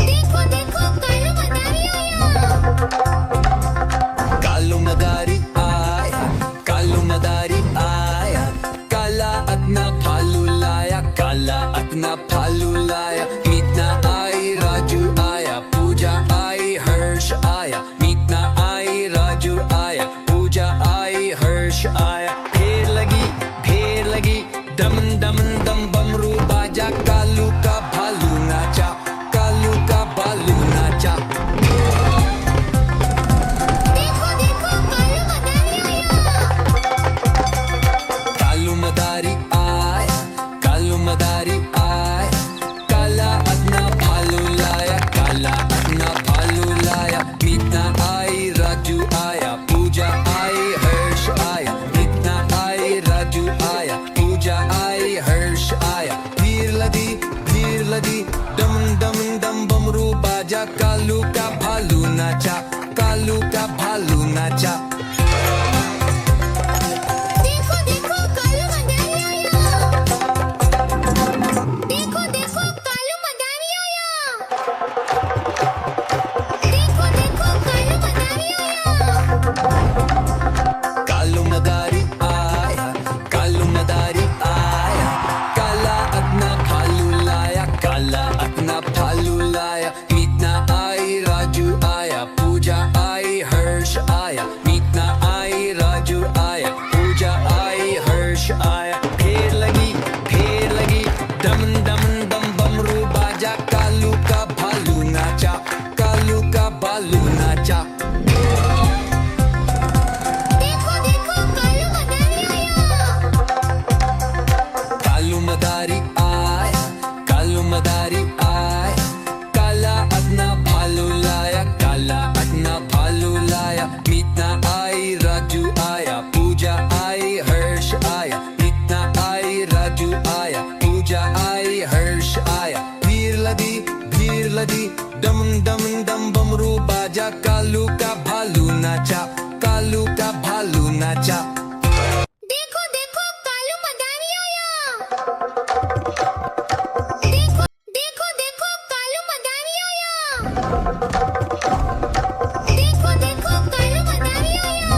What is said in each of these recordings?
देखो देखो कालू मदारी आया, कालू मदारी आया, काला अतना फालू लाया, काला अतना फालू लाया। मीतना आई राजू आया, पूजा आई हर्ष आया, मीतना आई राजू आया, पूजा आई हर्ष आया। ढेर लगी दमन दमन दम बमरू बाजा, कालू का भालू नाचा, कालू का भालू नाचा। देखो देखो कालू मदारी आया, कालू मदारी आया, काला अतना भालू लाया, काला अतना भालू लाया। मीतना आई राजू आया, पूजा आई हर्ष आया, मीतना आई राजू आया, पूजा आई हर्ष आया। धीर लदी दम दम दम बमरू बाजा, कालू का भालू नाचा, कालू का भालू नाचा। देखो देखो कालू मदारी आया, देखो देखो कालू मदारी आया, देखो देखो कालू मदारी आया। कालू मदारी आया, कालू मदारी आया, काला अतना भालू लाया, काला अतना भालू लाया। मीतना आई राजू आया, पूजा आई हर्ष आया, मीतना आई राजू आया, पूजा आई हर्ष आया। ढेर लगी दमन दमन दम बमरू बाजा, कालू का भालू नाचा, कालू का भालू नाचा। देखो देखो कालू मदारी आया, कालू मदारी आया, कालू मदारी आया, काला अतना भालू लाया, काला अतना भालू लाया। मीतना आई राजू आया, पूजा आई हर्ष आया, मीतना आई राजू आया, पूजा आई हर्ष आया। धीर लदी दमन दमन दम बमरू बाजा, कालू का भालू नाचा, कालू का भालू नाचा। देखो देखो कालू मदारी आया, देखो देखो देखो कालू मदारी आया, देखो देखो कालू मदारी आया।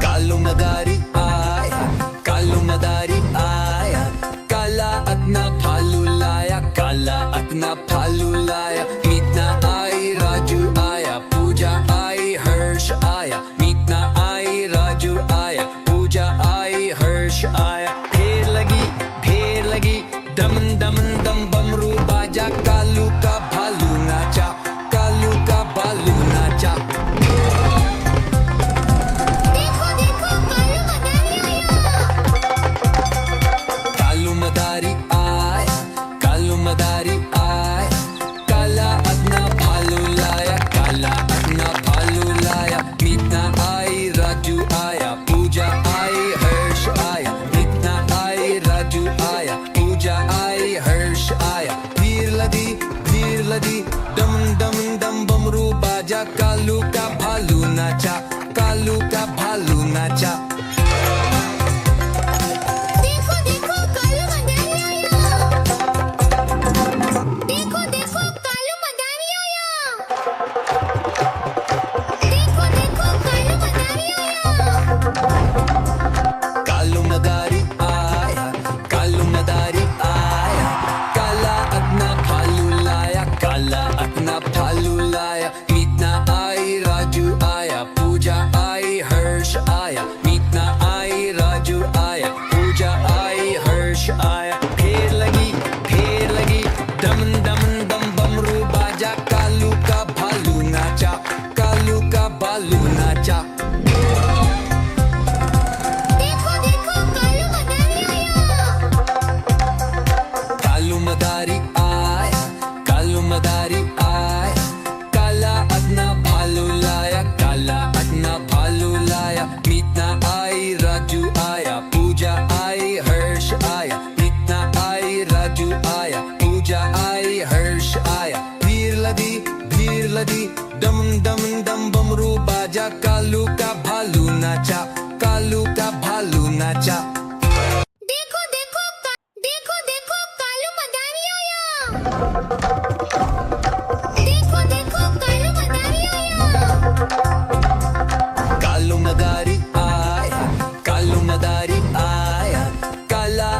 कालू मदारी आया, कालू मदारी आया, काला अतना भालू लाया, काला अतना भालू लाया। मीतना आई राजू आया, पूजा आई हर्ष आया, मीतना आई राजू आया, पूजा आई हर्ष आया। ढेर लगी दमन दमन दम बमरू बाजा, कालू का भालू नाचा, कालू का भालू नाचा। देखो देखो कालू मदारी आया,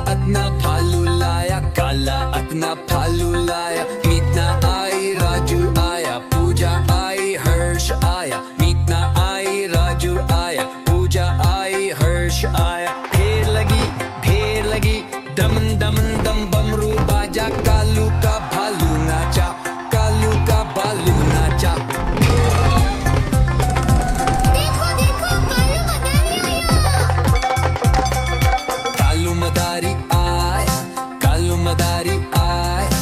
at na भालू लाया, काला at na भालू लाया, मीतना आई राजू आया, पूजा आई हर्ष आया, मीतना आई राजू आया, पूजा आई हर्ष आया। ढेर लगी दम दम दम बमरू बाजा, कालू का भालू नाचा, कालू का भालू नाचा। देखो देखो कालू मदारी आया। कालू मदारी आया,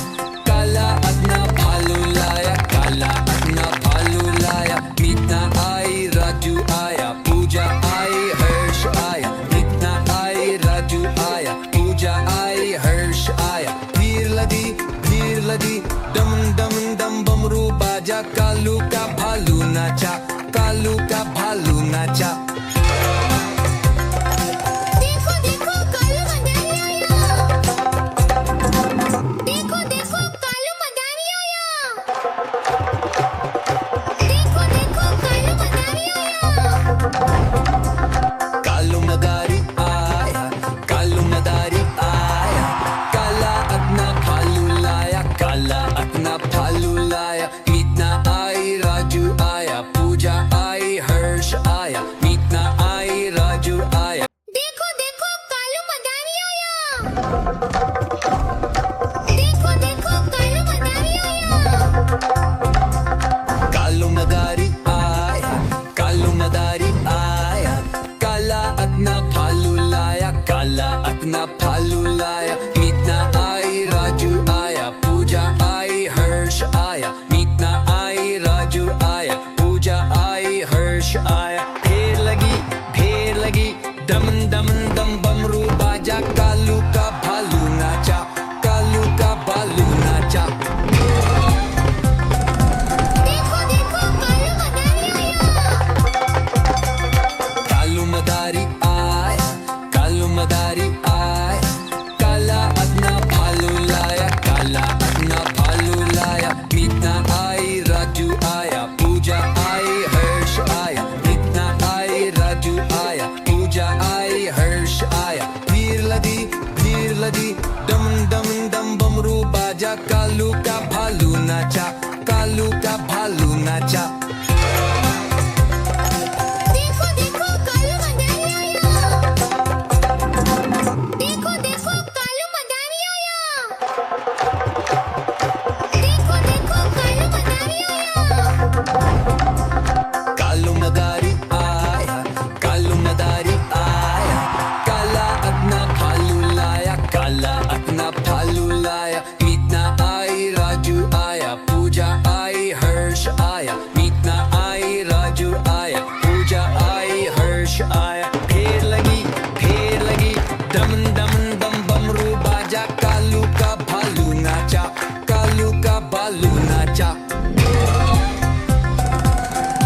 काला अपना भालू लाया, काला अपना भालू लाया, मीतना आई राजू आया, पूजा आई हर्ष आया, मीतना आई राजू आया, पूजा आई हर्ष आया। भीड़ लगी दम दम दम बमरू बाजा, कालू का भालू नाचा, कालू का भालू नाचा। देखो देखो कालू मदारी आया। देखो देखो कालू मदारी आया। देखो देखो कालू मदारी आया। कालू मदारी आया, कालू मदारी आया, काला अपना भालू लाया, काला अपना भालू लाया, मीतना आई राजू आया, पूजा आई हर्ष आया, मीतना आई राजू आया। देखो देखो कालू मदारी आया। देखो देखो कालू मदारी आया। कालू मदारी आया, कालू मदारी आया, काला अपना भालू लाया, काला अपना भालू लाया, मीतना आई राजू आया, पूजा आई हर्ष आया, मीतना आई राजू आया, पूजा आई हर्ष आया। ढेर लगी दम दम दम बमरू बाजा, कालू का भालू नाचा, कालू का भालू नाचा। देखो देखो कालू मदारी आया। कालू मदारी आया, कालू मदारी आया, काला अपना भालू लाया, काला अपना भालू लाया, मीतना आई राजू आया, पूजा आई हर्ष आया, मीतना आई राजू आया, पूजा आई हर्ष आया। भीड़ लगी दम दम दम बमरू बाजा, कालू का भालू नाचा, कालू का भालू नाचा। देखो देखो कालू मदारी आया। देखो देखो कालू मदारी आया। देखो देखो कालू मदारी आया। कालू मदारी आया, कालू मदारी आया, काला अपना भालू लाया, काला अपना भालू लाया, मीतना आई राजू आया, पूजा आई हर्ष आया, मीतना आई राजू आया, पूजा आई हर्ष आया। ढेर लगी दम दम दम बमरू बाजा, कालू का भालू नाचा, कालू का भालू नाचा।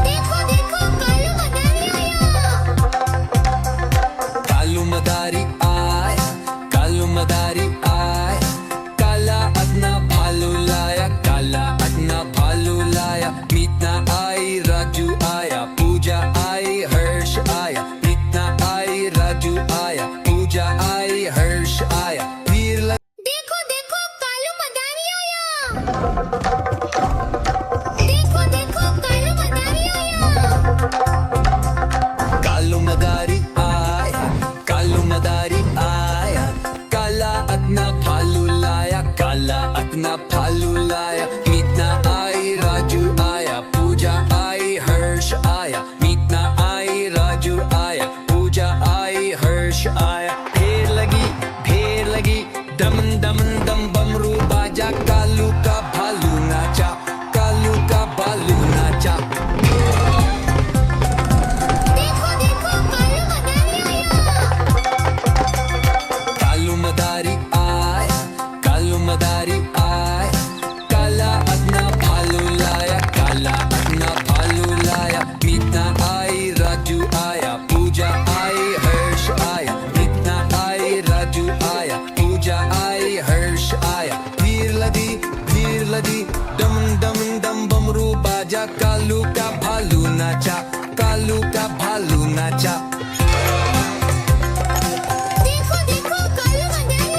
देखो देखो कालू मदारी आया। कालू मदारी आया, कालू मदारी आया, काला अपना भालू लाया, काला अपना भालू लाया, मीतना आई राजू आया, पूजा आई हर्ष आया, मीतना आई राजू आया, पूजा आई हर्ष आया। देखो देखो कालू मदारी आया। देखो देखो कालू मदारी आया। कालू मदारी आया, कालू मदारी आया, काला अपना भालू लाया, काला अपना भालू लाया, मीतना आई राजू आया, पूजा आई हर्ष आया, मीतना आई राजू आया, पूजा आई हर्ष आया। ढेर लगी दम दम दम बमरू बाजा, कालू का भालू नाचा, कालू का भालू नाचा। देखो देखो कालू मदारी आया। कालू मदारी आया, कालू मदारी आया, काला अपना भालू लाया, काला अपना भालू लाया, मीतना आई राजू आया, पूजा आई हर्ष आया, मीतना आई राजू आया, पूजा आई हर्ष आया। भीड़ लगी दम दम दम बमरू बाजा, कालू का भालू नाचा, कालू का भालू नाचा। देखो देखो कालू मदारी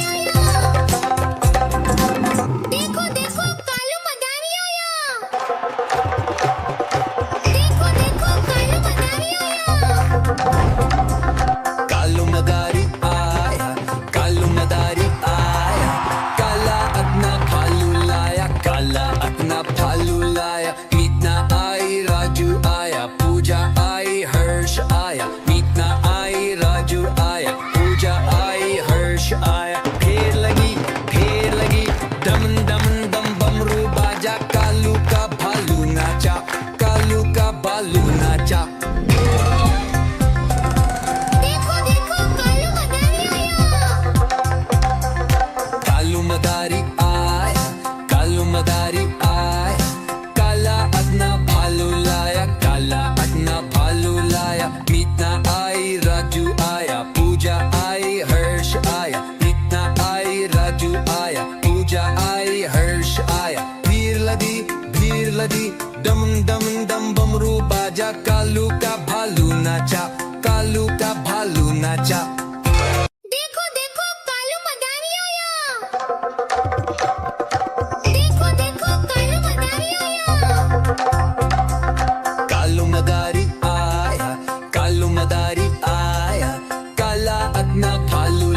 नाचा देखो देखो कालू मदारी आया देखो देखो कालू मदारी आया कालू मदारी आया काला at na भालू